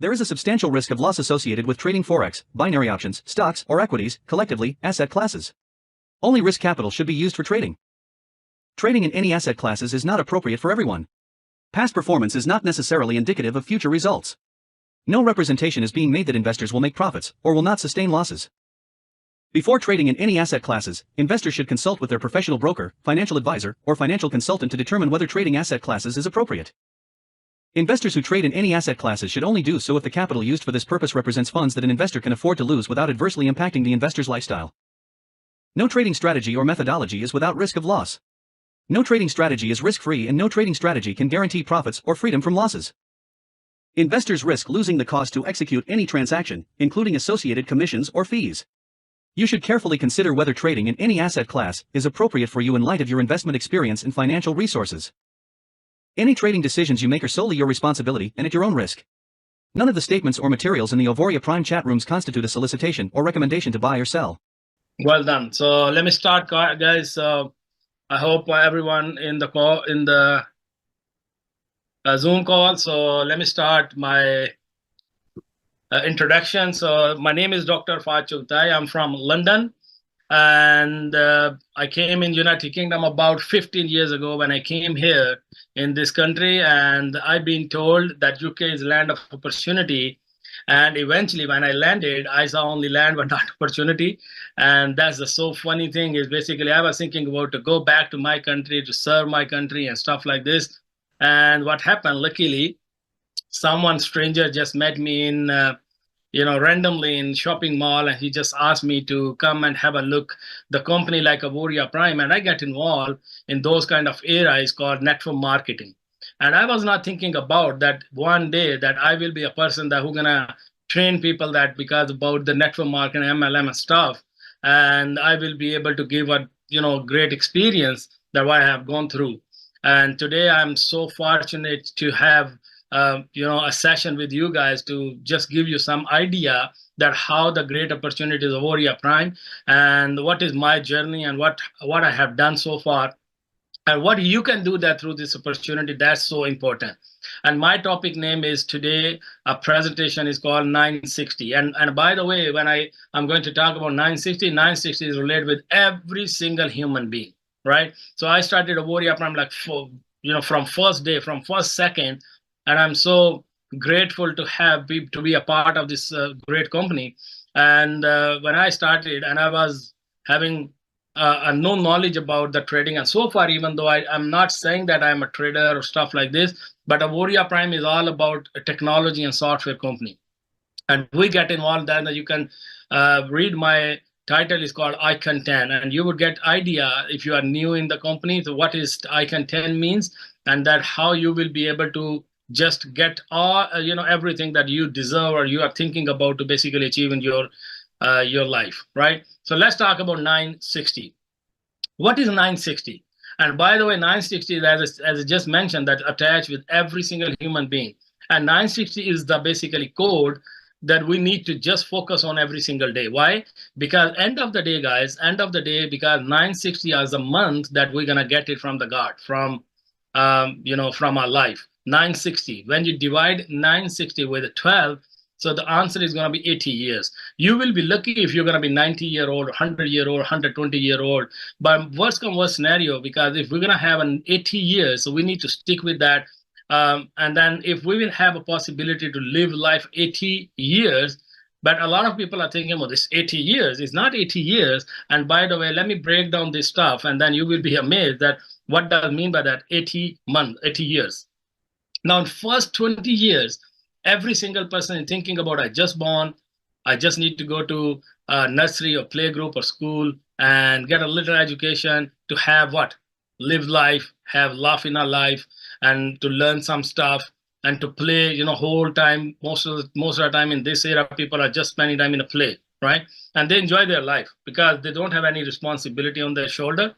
There is a substantial risk of loss associated with trading forex, binary options, stocks, or equities, collectively, asset classes. Only risk capital should be used for trading. Trading in any asset classes is not appropriate for everyone. Past performance is not necessarily indicative of future results. No representation is being made that investors will make profits, or will not sustain losses. Before trading in any asset classes, investors should consult with their professional broker, financial advisor, or financial consultant to determine whether trading asset classes is appropriate. Investors who trade in any asset classes should only do so if the capital used for this purpose represents funds that an investor can afford to lose without adversely impacting the investor's lifestyle. No trading strategy or methodology is without risk of loss. No trading strategy is risk-free, and no trading strategy can guarantee profits or freedom from losses. Investors risk losing the cost to execute any transaction, including associated commissions or fees. You should carefully consider whether trading in any asset class is appropriate for you in light of your investment experience and financial resources. Any trading decisions you make are solely your responsibility and at your own risk. None of the statements or materials in the Auvoria Prime chat rooms constitute a solicitation or recommendation to buy or sell. Well done. So let me start, guys. I hope everyone in the Zoom call. So let me start my introduction. So my name is Dr. Arfat Chughtai. I'm from London. And I came in United Kingdom about 15 years ago when I came here in this country, and I've been told that UK is land of opportunity. And eventually when I landed, I saw only land but not opportunity. And that's the so funny thing is basically I was thinking about to go back to my country to serve my country and stuff like this. And what happened, luckily, someone stranger just met me in randomly in shopping mall, and he just asked me to come and have a look the company like Auvoria Prime, and I get involved in those kind of areas called network marketing. And I was not thinking about that one day that I will be a person that who gonna train people that because about the network marketing, MLM and stuff, and I will be able to give a great experience that what I have gone through. And today I'm so fortunate to have a session with you guys to just give you some idea that how the great opportunity is Auvoria Prime and what is my journey and what I have done so far and what you can do that through this opportunity. That's so important. And my topic name is today, a presentation is called 960. And by the way, when I'm going to talk about 960 is related with every single human being, right? So I started Auvoria Prime like from first day, from first second. And I'm so grateful to be a part of this great company. And when I started, and I was having no knowledge about the trading, and so far, even though I'm not saying that I'm a trader or stuff like this, but Auvoria Prime is all about a technology and software company. And we get involved then. You can read my title is called Icon 10, and you would get idea if you are new in the company, so what is Icon 10 means, and that how you will be able to just get all everything that you deserve or you are thinking about to basically achieve in your life, right? So let's talk about 960. What is 960? And by the way, 960 is, as I just mentioned, that attached with every single human being. And 960 is the basically code that we need to just focus on every single day. Why? Because end of the day, guys, because 960 is a month that we're gonna get it from the God, from our life. 960. When you divide 960 with 12, so the answer is going to be 80 years. You will be lucky if you're going to be 90-year-old, 100-year-old, 120-year-old. But worst come worst scenario, because if we're going to have an 80 years, so we need to stick with that. And then if we will have a possibility to live life 80 years, but a lot of people are thinking, well, this 80 years is not 80 years. And by the way, let me break down this stuff, and then you will be amazed that what does it mean by that 80 years. Now, in first 20 years, every single person is thinking about, I just born, I just need to go to nursery or playgroup or school and get a little education to have what? Live life, have laugh in our life, and to learn some stuff and to play, whole time. Most of the time in this era, people are just spending time in a play, right? And they enjoy their life because they don't have any responsibility on their shoulder.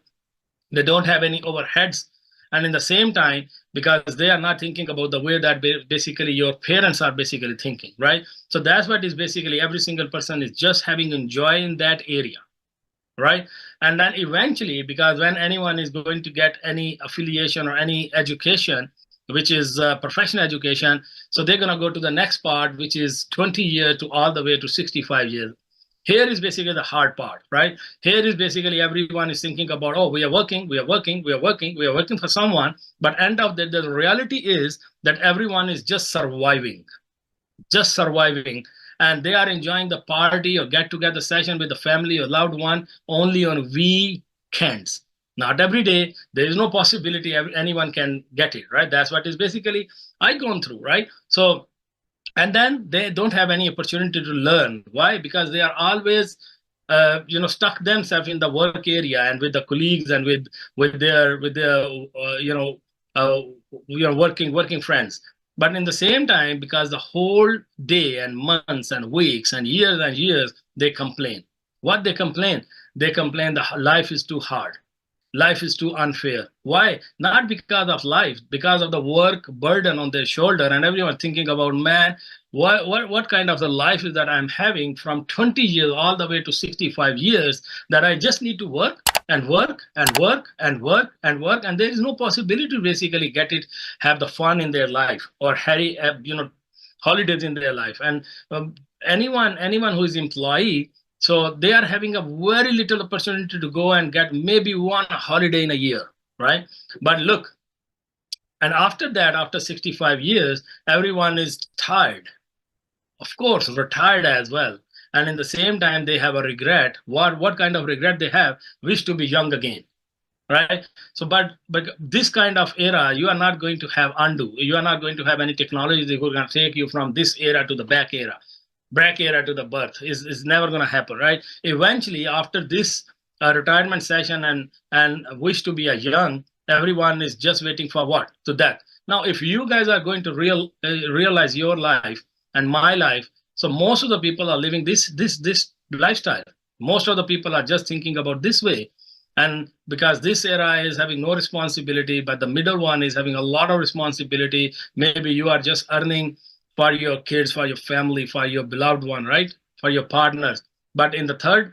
They don't have any overheads. And in the same time, because they are not thinking about the way that basically your parents are basically thinking, right? So that's what is basically every single person is just having enjoy in that area. right? And then eventually, because when anyone is going to get any affiliation or any education, which is professional education, so they're going to go to the next part, which is 20 years to all the way to 65 years. Here is basically the hard part, right? Here is basically everyone is thinking about, oh, we are working, we are working, we are working, we are working for someone. But end of the reality is that everyone is just surviving, just surviving. And they are enjoying the party or get together session with the family or loved one only on weekends. Not every day. There is no possibility anyone can get it, right? That's what is basically I gone through, right? So, and then they don't have any opportunity to learn. Why? Because they are always stuck themselves in the work area and with the colleagues and with their working friends. But in the same time, because the whole day and months and weeks and years they complain. What they complain? They complain that life is too hard. Life is too unfair. Why? Not because of life, because of the work burden on their shoulder, and everyone thinking about, man, what kind of the life is that I'm having from 20 years all the way to 65 years, that I just need to work and work and work and work and work, and there is no possibility to basically get it, have the fun in their life or holidays in their life. And anyone who is employee, so they are having a very little opportunity to go and get maybe one holiday in a year, right? But look, and after that, after 65 years, everyone is tired. Of course, retired as well. And in the same time, they have a regret. What kind of regret they have? Wish to be young again, right? So, but this kind of era, you are not going to have undo. You are not going to have any technology that is going to take you from this era to the back era to the birth. Is never going to happen, right? Eventually, after this retirement session and wish to be a young, everyone is just waiting for what? To death. Now, if you guys are going to realize your life and my life, so most of the people are living this lifestyle. Most of the people are just thinking about this way. And because this era is having no responsibility, but the middle one is having a lot of responsibility. Maybe you are just earning for your kids, for your family, for your beloved one, right? For your partners. But in the third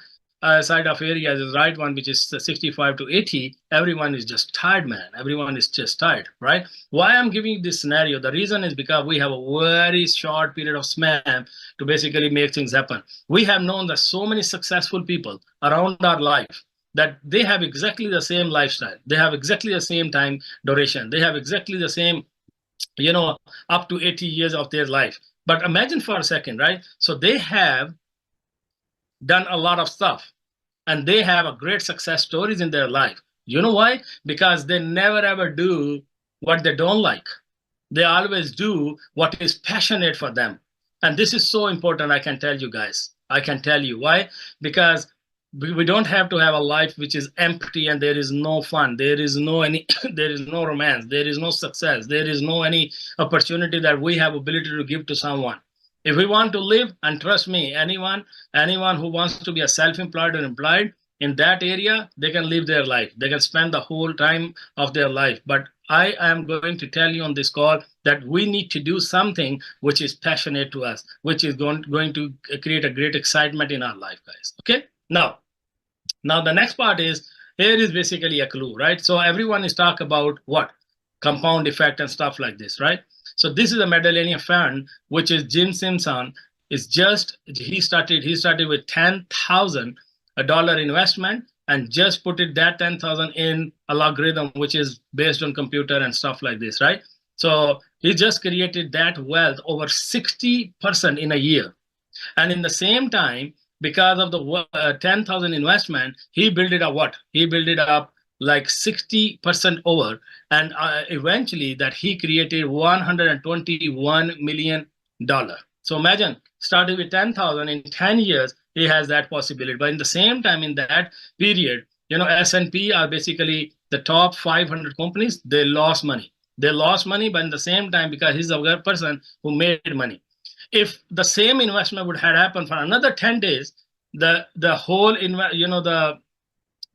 side of area, the right one, which is 65 to 80, everyone is just tired, man. Everyone is just tired, right? Why I'm giving this scenario? The reason is because we have a very short period of span to basically make things happen. We have known that so many successful people around our life, that they have exactly the same lifestyle. They have exactly the same time duration. They have exactly the same, up to 80 years of their life. But imagine for a second, right? So they have done a lot of stuff and they have a great success stories in their life. You know why? Because they never ever do what they don't like. They always do what is passionate for them. And this is so important, I can tell you guys. I can tell you why. Because we don't have to have a life which is empty and there is no fun, there is no there is no romance, there is no success, there is no any opportunity that we have ability to give to someone. If we want to live, and trust me, anyone who wants to be a self-employed or employed in that area, they can live their life. They can spend the whole time of their life. But I am going to tell you on this call that we need to do something which is passionate to us, which is going to create a great excitement in our life, guys. Okay? Now, the next part is, here is basically a clue, right? So everyone is talking about what? Compound effect and stuff like this, right? So this is a Medallion fund, which is Jim Simpson. Is just, he started with $10,000 investment and just put that 10,000 in a logarithm, which is based on computer and stuff like this, right? So he just created that wealth over 60% in a year. And in the same time, because of the 10,000 investment, he built it up what? He built it up like 60% over. And eventually that he created $121 million. So imagine, starting with 10,000 in 10 years, he has that possibility. But in the same time, in that period, S&P are basically the top 500 companies, they lost money. They lost money, but in the same time, because he's a person who made money. If the same investment would have happened for another 10 days, the whole the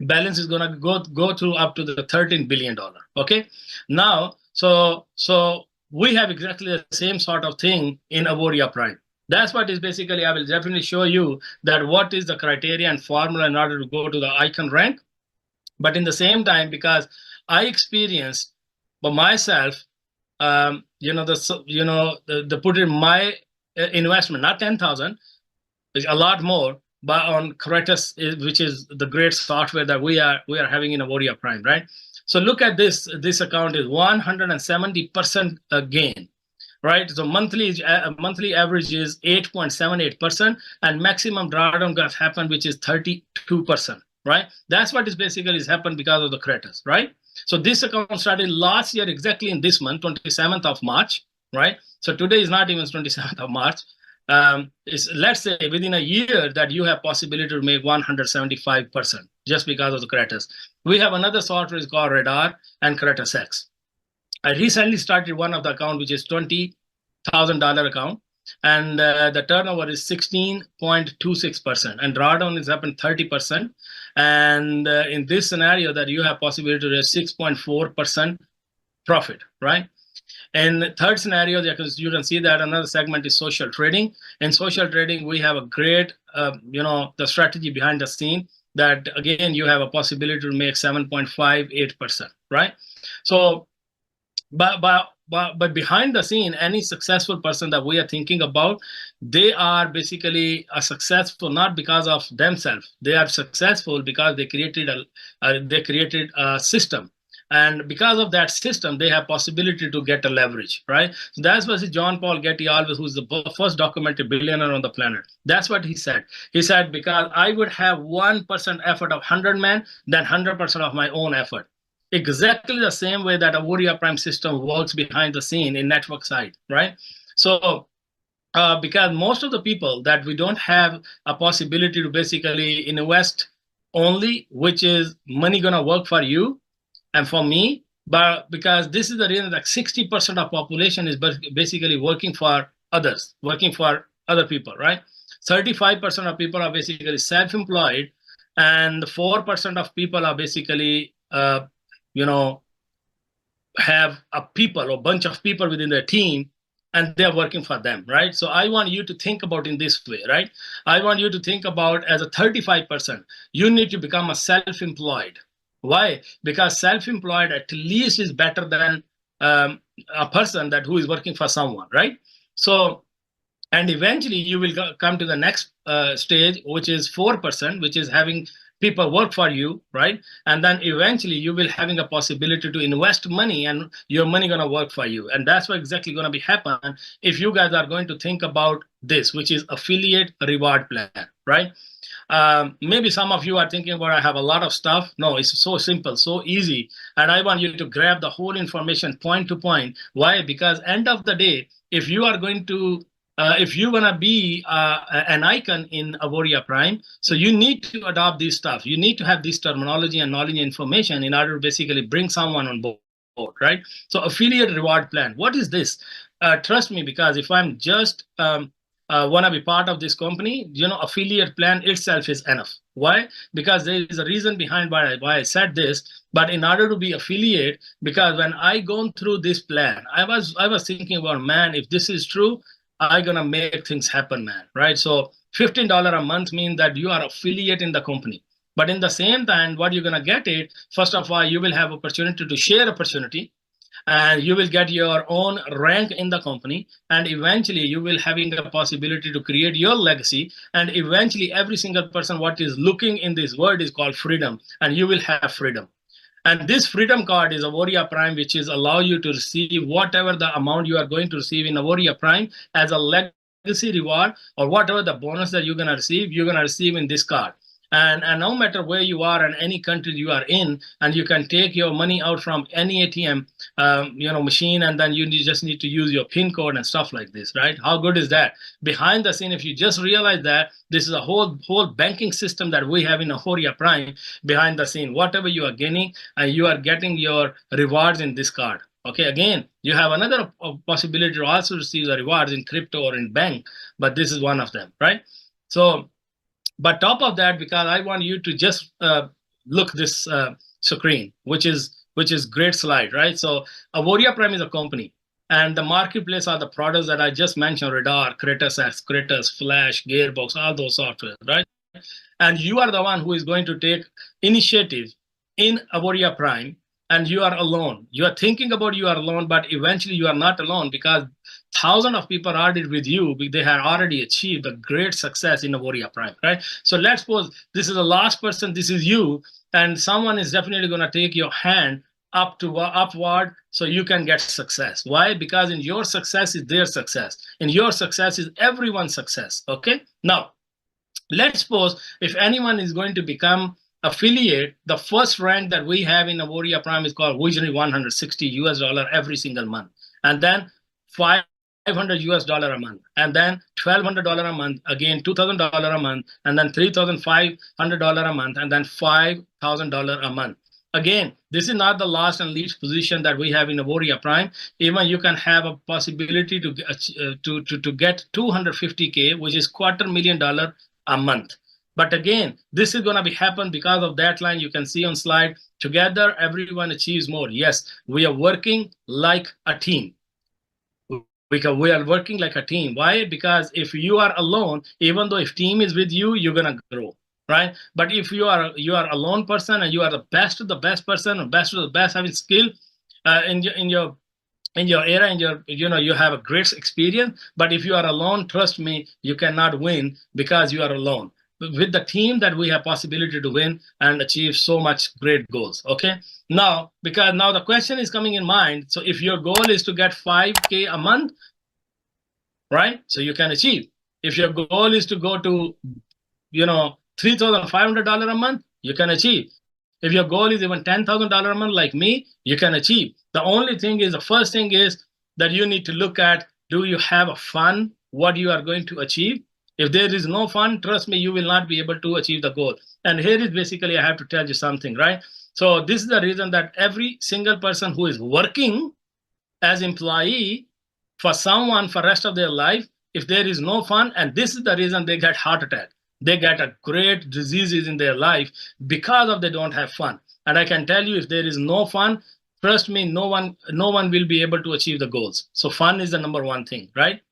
balance is going to go through up to the $13 billion. Okay, now so we have exactly the same sort of thing in Auvoria Prime. That's what is basically, I will definitely show you that what is the criteria and formula in order to go to the icon rank. But in the same time, because I experienced by myself, the put in my investment, not 10,000, is a lot more, but on Cretus, which is the great software that we are having in Auvoria Prime, right? So look at this. This account is 170% gain, right? So monthly average is 8.78%, and maximum drawdown got happened, which is 32%, right? That's what is basically has happened because of the Cretus, right? So this account started last year exactly in this month, 27th of March, right? So today is not even 27th of March. Let's say within a year that you have possibility to make 175% just because of the Cretus. We have another software is called Radar and Cretus X. I recently started one of the account, which is $20,000 account, and the turnover is 16.26%, and drawdown is happened 30%. And in this scenario, that you have possibility to raise 6.4% profit, right? And the third scenario, you can see that another segment is social trading. In social trading, we have a great, the strategy behind the scene that, again, you have a possibility to make 7.58%, right? So, but behind the scene, any successful person that we are thinking about, they are basically successful not because of themselves. They are successful because they created a system. And because of that system, they have possibility to get a leverage, right? So that's what John Paul Getty, always, who's the first documented billionaire on the planet. That's what he said. He said, because I would have 1% effort of 100 men, then 100% of my own effort. Exactly the same way that Auvoria Prime system works behind the scene in network side, right? So because most of the people that we don't have a possibility to basically invest only, which is money gonna work for you and for me, but because this is the reason that 60% of population is basically working for others, working for other people, right? 35% of people are basically self-employed, and 4% of people are basically, have a people or bunch of people within their team, and they're working for them, right? So I want you to think about in this way, right? I want you to think about as a 35%, you need to become a self-employed. Why? Because self-employed at least is better than a person who is working for someone, right? So, and eventually you will come to the next stage, which is 4%, which is having people work for you, right? And then eventually you will having a possibility to invest money, and your money gonna work for you. And that's what exactly gonna be happen if you guys are going to think about this, which is affiliate reward plan, right? Maybe some of you are thinking about, I have a lot of stuff. No, it's so simple, so easy. And I want you to grab the whole information point to point. Why? Because end of the day, if you are going to if you want to be an icon in Auvoria Prime, so you need to adopt this stuff. You need to have this terminology and knowledge and information in order to basically bring someone on board, right? So affiliate reward plan, what is this? Trust me, because if I'm just want to be part of this company, affiliate plan itself is enough. Why? Because there is a reason behind why I said this. But in order to be affiliate, because when I gone through this plan, I was thinking about, man, if this is true, I'm gonna make things happen, man, right? So $15 a month means that you are affiliate in the company. But in the same time, what you're gonna get it, first of all, you will have opportunity to share opportunity, and you will get your own rank in the company, and eventually you will having a possibility to create your legacy, and eventually every single person what is looking in this world is called freedom, and you will have freedom. And this freedom card is Auvoria Prime, which is allow you to receive whatever the amount you are going to receive in Auvoria Prime as a legacy reward, or whatever the bonus that you're going to receive, in this card. And no matter where you are and any country you are in, and you can take your money out from any ATM machine, and then you just need to use your PIN code and stuff like this, right? How good is that? Behind the scene, if you just realize that this is a whole banking system that we have in Auvoria Prime behind the scene, whatever you are gaining, and you are getting your rewards in this card. Okay, again, you have another possibility to also receive the rewards in crypto or in bank, but this is one of them, right? So, but top of that, because I want you to just look this screen, which is great slide, right? So Auvoria Prime is a company. And the marketplace are the products that I just mentioned: Radar, Kratos, Flash, Gearbox, all those software, right? And you are the one who is going to take initiative in Auvoria Prime, and you are alone. You are thinking about you are alone, but eventually you are not alone, because thousands of people are already with you. They have already achieved a great success in Auvoria Prime, right? So let's suppose this is the last person, this is you, and someone is definitely going to take your hand upward so you can get success. Why? Because in your success is their success. In your success is everyone's success. Okay. Now, let's suppose if anyone is going to become affiliate, the first rank that we have in Auvoria Prime is called Visionary $160 every single month, and then $500 a month, and then $1,200 a month, again $2,000 a month, and then $3,500 a month, and then $5,000 a month. Again, this is not the last and least position that we have in Auvoria Prime. Even you can have a possibility to get 250K, which is $250,000 a month. But again, this is going to be happen because of that line you can see on slide. Together, everyone achieves more. Yes, we are working like a team. We are working like a team. Why? Because if you are alone, even though if team is with you, you're gonna grow, right? But if you are a lone person and you are the best of the best person, or best of the best having skill in your area, you have a great experience. But if you are alone, trust me, you cannot win because you are alone. With the team, that we have possibility to win and achieve so much great goals. Okay. Now, because now the question is coming in mind. So if your goal is to get 5K a month, right? So you can achieve. If your goal is to go to, $3,500 a month, you can achieve. If your goal is even $10,000 a month, like me, you can achieve. The only thing is, the first thing is that you need to look at, do you have a fun what you are going to achieve? If there is no fun, trust me, you will not be able to achieve the goal. And here is basically, I have to tell you something, right? So this is the reason that every single person who is working as employee for someone for rest of their life, if there is no fun, and this is the reason they get heart attack, they get a great diseases in their life because of they don't have fun. And I can tell you, if there is no fun, trust me, no one will be able to achieve the goals. So fun is the number one thing, right?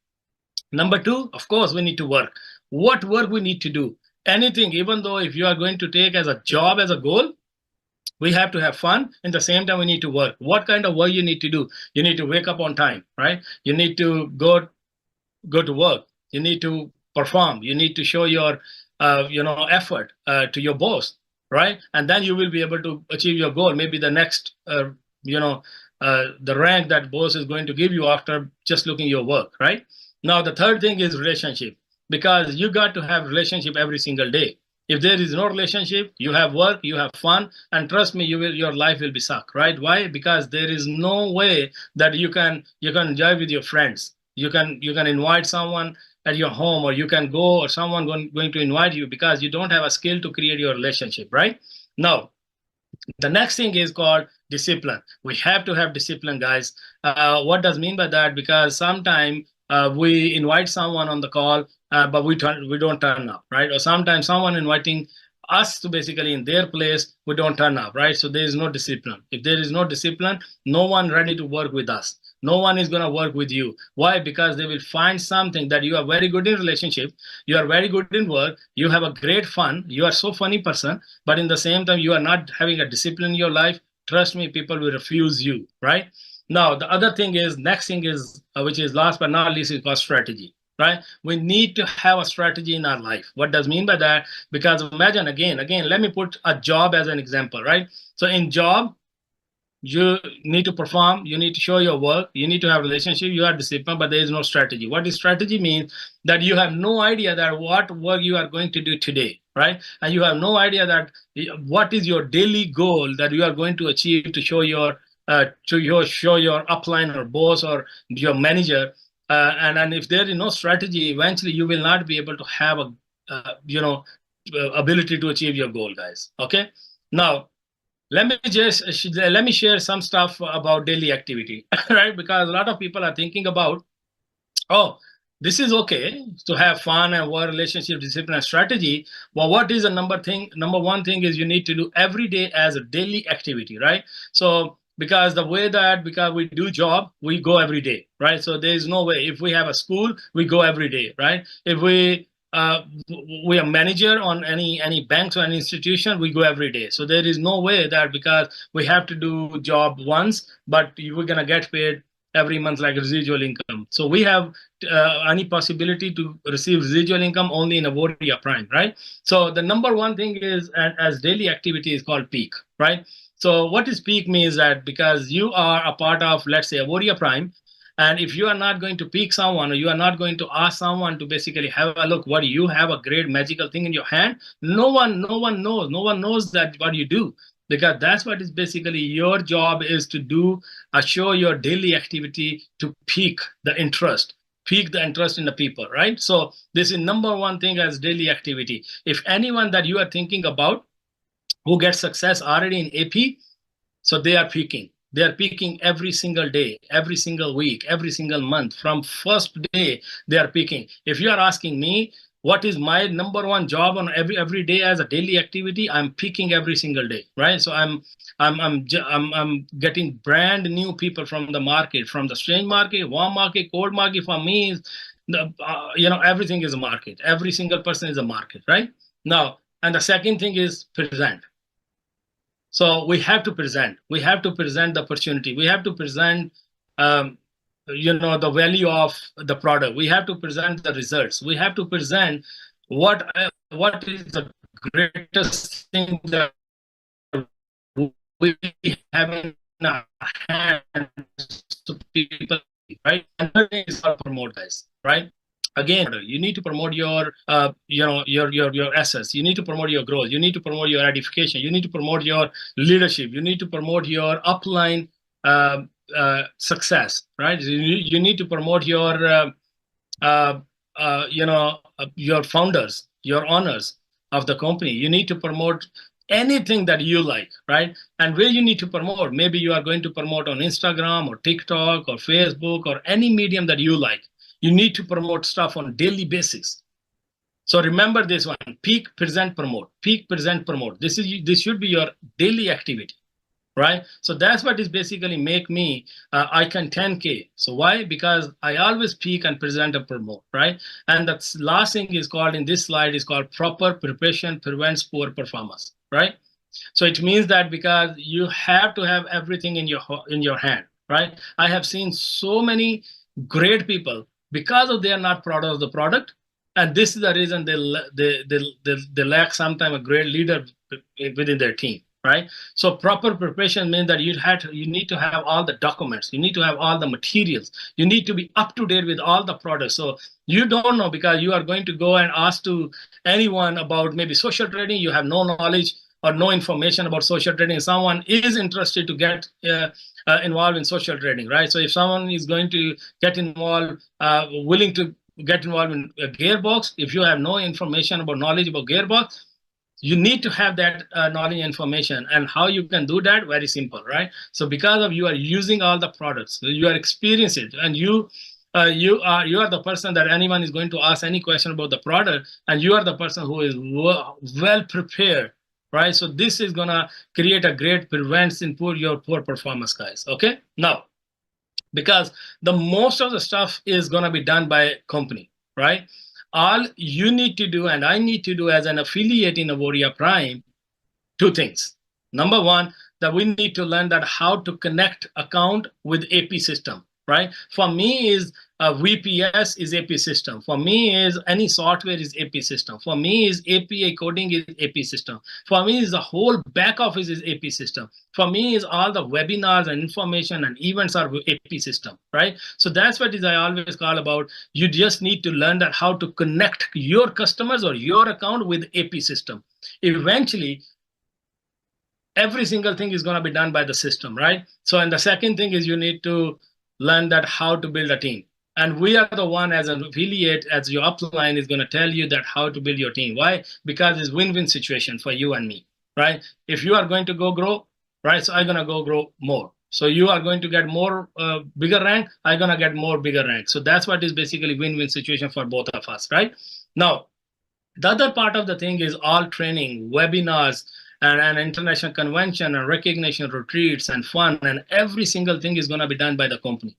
Number two, of course, we need to work. What work we need to do? Anything, even though if you are going to take as a job, as a goal, we have to have fun. In the same time, we need to work. What kind of work you need to do? You need to wake up on time, right? You need to go to work. You need to perform. You need to show your effort to your boss, right? And then you will be able to achieve your goal. Maybe the next the rank that boss is going to give you after just looking your work, right? Now, the third thing is relationship, because you got to have relationship every single day. If there is no relationship, you have work, you have fun, and trust me, your life will be suck, right? Why? Because there is no way that you can enjoy with your friends. You can invite someone at your home, or you can go, or someone going to invite you, because you don't have a skill to create your relationship, right? Now, the next thing is called discipline. We have to have discipline, guys. What does mean by that? Because sometimes we invite someone on the call, but we don't turn up, right? Or sometimes someone inviting us to basically in their place, we don't turn up, right? So there is no discipline. If there is no discipline, no one ready to work with us. No one is going to work with you. Why? Because they will find something that you are very good in relationship, you are very good in work, you have a great fun, you are so funny person, but in the same time, you are not having a discipline in your life. Trust me, people will refuse you, right? Now, the other thing is, next thing is, which is last but not least, is called strategy, right? We need to have a strategy in our life. What does mean by that? Because imagine, again, let me put a job as an example, right? So in job, you need to perform, you need to show your work, you need to have relationship, you are disciplined, but there is no strategy. What is strategy means? That you have no idea that what work you are going to do today, right? And you have no idea that what is your daily goal that you are going to achieve to show your upline or boss or your manager, and if there is no strategy, eventually you will not be able to have a ability to achieve your goal, guys. Okay. Now, let me share some stuff about daily activity, right? Because a lot of people are thinking about, oh, this is okay to have fun and work, relationship, discipline, and strategy. Well, what is the number one thing is you need to do every day as a daily activity, right? So because the way that, because we do job, we go every day, right? So there is no way. If we have a school, we go every day, right? If we are manager on any banks or any institution, we go every day. So there is no way that because we have to do job once, but we're gonna get paid every month like residual income. So we have any possibility to receive residual income only in Auvoria Prime, right? So the number one thing is, as daily activity, is called peak, right? So what is peak means that because you are a part of, let's say, Auvoria Prime, and if you are not going to pick someone, or you are not going to ask someone to basically have a look, what you have a great magical thing in your hand, no one knows that what you do, because that's what is basically your job is to do, show your daily activity to pique the interest in the people, right? So this is number one thing as daily activity. If anyone that you are thinking about who gets success already in AP, so they are peaking. They are peaking every single day, every single week, every single month. From first day, they are peaking. If you are asking me, what is my number one job on every day as a daily activity? I'm peaking every single day, right? So I'm getting brand new people from the market, from the strange market, warm market, cold market. For me, is everything is a market. Every single person is a market, right? Now, and the second thing is present. So we have to present. We have to present the opportunity. We have to present, the value of the product. We have to present the results. We have to present what is the greatest thing that we have in our hands to people, right? And the thing is to promote, guys, right? Again, you need to promote your your assets. You need to promote your growth. You need to promote your edification. You need to promote your leadership. You need to promote your upline success, right? You need to promote your your founders, your owners of the company. You need to promote anything that you like, right? And where you need to promote, maybe you are going to promote on Instagram or TikTok or Facebook or any medium that you like. You need to promote stuff on daily basis. So remember this one: peak, present, promote. Peak, present, promote. This should be your daily activity, right? So that's what is basically make me icon 10K. So why? Because I always peak and present and promote, right? And the last thing is called in this slide is called proper preparation prevents poor performance, right? So it means that because you have to have everything in your hand, right? I have seen so many great people because of they are not proud of the product, and this is the reason they lack sometimes a great leader within their team, right? So proper preparation means that you need to have all the documents, you need to have all the materials, you need to be up to date with all the products. So you don't know, because you are going to go and ask to anyone about maybe social trading, you have no knowledge or no information about social trading. Someone is interested to get involved in social trading, right? So if someone is going to get involved, willing to get involved in a gearbox, if you have no information about knowledge about gearbox, you need to have that knowledge information. And how you can do that? Very simple, right? So because of you are using all the products, you are experiencing it, and you are the person that anyone is going to ask any question about the product, and you are the person who is well prepared, right? So this is gonna create a great prevents in your poor performance, guys. Okay, now because the most of the stuff is gonna be done by company, right? All you need to do and I need to do as an affiliate in Auvoria Prime, two things. Number one, that we need to learn that how to connect account with AP system, right? For me is VPS is AP system. For me is any software is AP system. For me is API coding is AP system. For me is the whole back office is AP system. For me is all the webinars and information and events are AP system, right? So that's what is I always call about. You just need to learn that how to connect your customers or your account with AP system. Eventually, every single thing is going to be done by the system, right? So, and the second thing is you need to learn that how to build a team. And we are the one as an affiliate, as your upline is going to tell you that how to build your team. Why? Because it's win-win situation for you and me, right? If you are going to go grow, right? So I'm going to go grow more. So you are going to get more bigger rank. I'm going to get more bigger rank. So that's what is basically win-win situation for both of us, right? Now, the other part of the thing is all training, webinars, and international convention and recognition retreats and fun, and every single thing is going to be done by the company.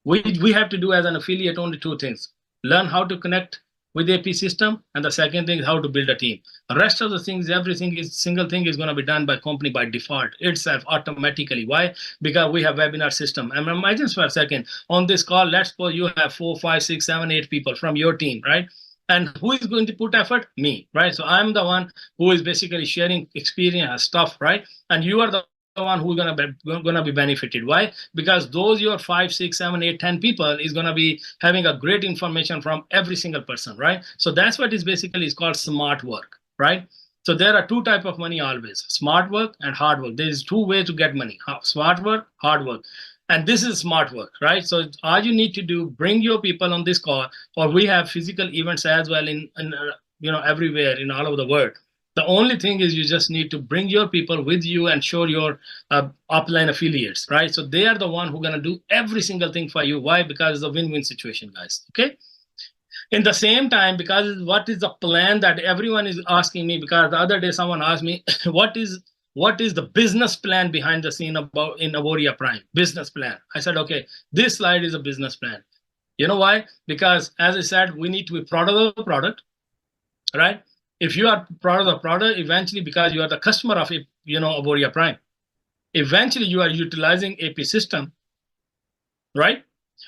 We have to do as an affiliate only two things: learn how to connect with the AP system, and the second thing is how to build a team. The rest of the things, everything is single thing is going to be done by company by default itself automatically. Why? Because we have webinar system. And imagine for a second on this call, let's suppose you have 4, 5, 6, 7, 8 people from your team, right? And who is going to put effort? Me, right? So I'm the one who is basically sharing experience stuff, right? And you are the one who's gonna be benefited. Why? Because those your 5, 6, 7, 8, 10 people is gonna be having a great information from every single person, right? So that's what is basically is called smart work, right? So there are two type of money always: smart work and hard work. There is two ways to get money: smart work, hard work. And this is smart work, right? So all you need to do, bring your people on this call, or we have physical events as well in everywhere in all over the world. The only thing is you just need to bring your people with you and show your upline affiliates, right? So they are the one who are going to do every single thing for you. Why? Because it's a win-win situation, guys, okay? In the same time, because what is the plan that everyone is asking me, because the other day someone asked me, what is the business plan behind the scene about in Auvoria Prime? Business plan. I said, okay, this slide is a business plan. You know why? Because as I said, we need to be proud of the product, right? If you are proud of the product, eventually, because you are the customer of Auvoria Prime, eventually you are utilizing AP system, right?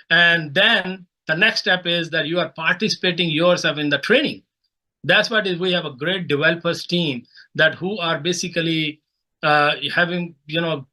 And then the next step is that you are participating yourself in the training. That's what is. We have a great developers team that who are basically having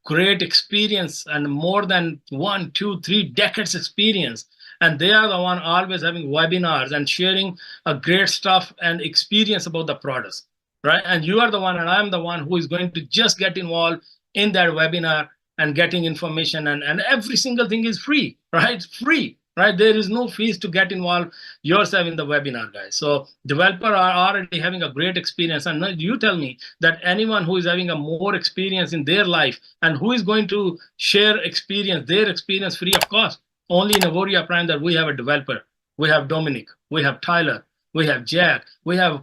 great experience and more than 1, 2, 3 decades experience. And they are the one always having webinars and sharing a great stuff and experience about the products, right? And you are the one, and I'm the one who is going to just get involved in that webinar and getting information, and every single thing is free, right? Free, right? There is no fees to get involved yourself in the webinar, guys. So developers are already having a great experience, and you tell me that anyone who is having a more experience in their life and who is going to share their experience free of cost. Only in Auvoria Prime that we have a developer. We have Dominic, we have Tyler, we have Jack, we have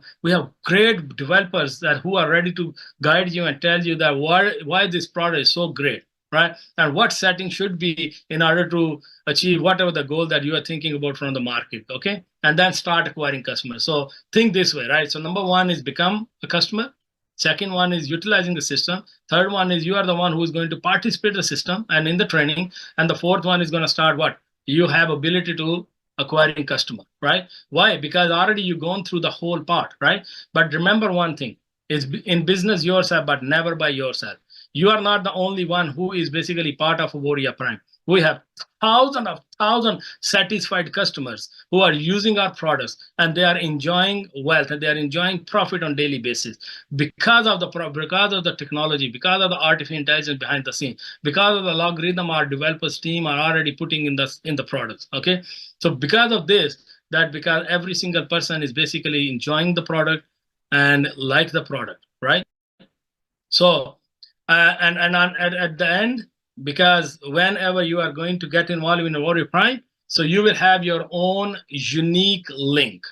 great developers that who are ready to guide you and tell you that why this product is so great, right? And what setting should be in order to achieve whatever the goal that you are thinking about from the market, okay? And then start acquiring customers. So think this way, right? So number one is become a customer. Second one is utilizing the system. Third one is you are the one who is going to participate in the system and in the training. And the fourth one is going to start what? You have ability to acquiring customer, right? Why? Because already you've gone through the whole part, right? But remember one thing, is in business yourself, but never by yourself. You are not the only one who is basically part of Auvoria Prime. We have thousands satisfied customers who are using our products, and they are enjoying wealth and they are enjoying profit on daily basis because of the technology, because of the artificial intelligence behind the scene, because of the logarithm our developers team are already putting in the products. Okay, so because of this, because every single person is basically enjoying the product and like the product, right? So at the end, because whenever you are going to get involved in Auvoria Prime, so you will have your own unique link,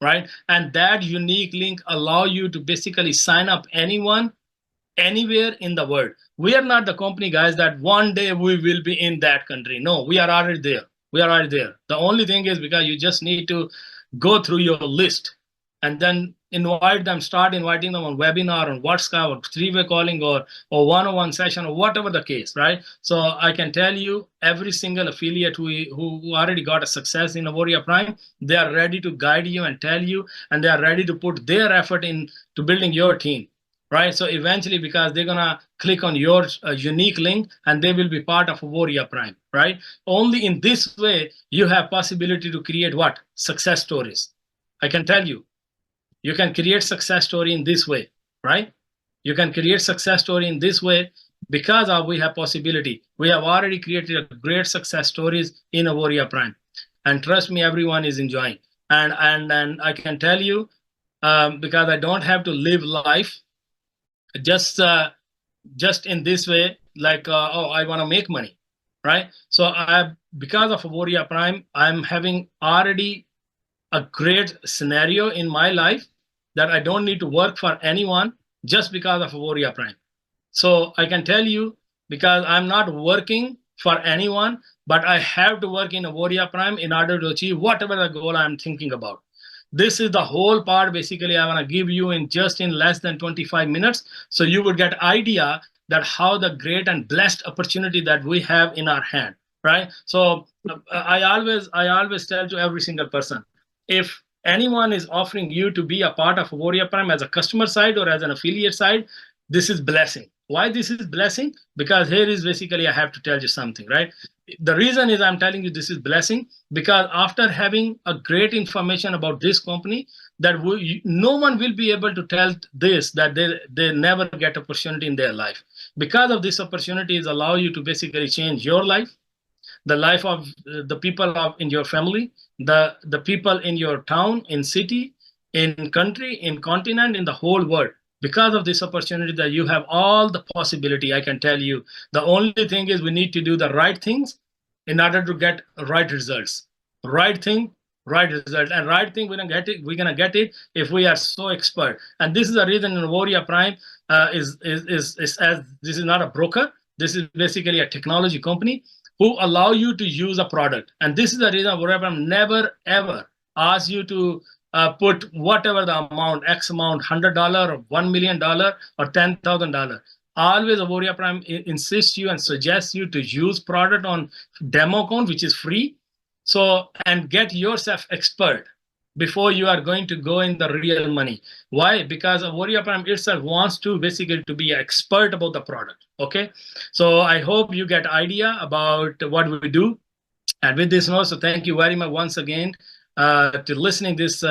right? And that unique link allow you to basically sign up anyone, anywhere in the world. We are not the company, guys, that one day we will be in that country. No, we are already there. We are already there. The only thing is because you just need to go through your list and then invite them, start inviting them on webinar, on WhatsApp, or three-way calling, or one-on-one session, or whatever the case, right? So I can tell you, every single affiliate who already got a success in Auvoria Prime, they are ready to guide you and tell you, and they are ready to put their effort in to building your team, right? So eventually, because they're gonna click on your unique link, and they will be part of Auvoria Prime, right? Only in this way, you have possibility to create what? Success stories. I can tell you. You can create success story in this way, right? You can create success story in this way because we have possibility. We have already created a great success stories in Auvoria Prime, and trust me, everyone is enjoying. And I can tell you, because I don't have to live life just in this way, like oh, I want to make money, right? So because of Auvoria Prime, I'm having already a great scenario in my life that I don't need to work for anyone. just because of Auvoria Prime. So I can tell you, because I'm not working for anyone, but I have to work in Auvoria Prime in order to achieve whatever the goal I'm thinking about. This is the whole part basically I want to give you in just in less than 25 minutes. So you would get idea that how the great and blessed opportunity that we have in our hand, right? So I always tell to every single person, if anyone is offering you to be a part of Auvoria Prime as a customer side or as an affiliate side, this is blessing. Why this is blessing? Because here is basically I have to tell you something, right? The reason is I'm telling you this is blessing because after having a great information about this company, that no one will be able to tell this that they never get opportunity in their life. Because of this opportunities allow you to basically change your life, the life of the people in your family, the people in your town, in city, in country, in continent, in the whole world. Because of this opportunity that you have all the possibility, I can tell you, the only thing is we need to do the right things in order to get right results. Right thing, right result. And right thing, we're gonna get it if we are so expert. And this is the reason in Auvoria Prime is as this is not a broker. This is basically a technology company who allow you to use a product. And this is the reason Auvoria Prime never ever asks you to put whatever the amount, X amount, $100 or $1 million or $10,000. Always Auvoria Prime insists you and suggests you to use product on demo account, which is free. So, and get yourself expert before you are going to go in the real money. Why? Because Auvoria Prime itself wants to basically to be an expert about the product. Okay. So I hope you get idea about what we do. And with this note, so thank you very much once again to listening this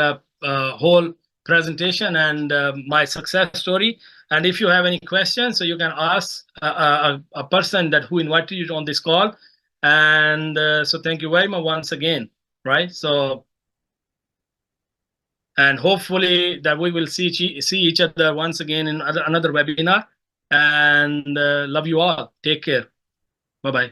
whole presentation and my success story. And if you have any questions, so you can ask a person that who invited you on this call. And so thank you very much once again, right? So, and hopefully that we will see each other once again in another webinar. And love you all. Take care. Bye-bye.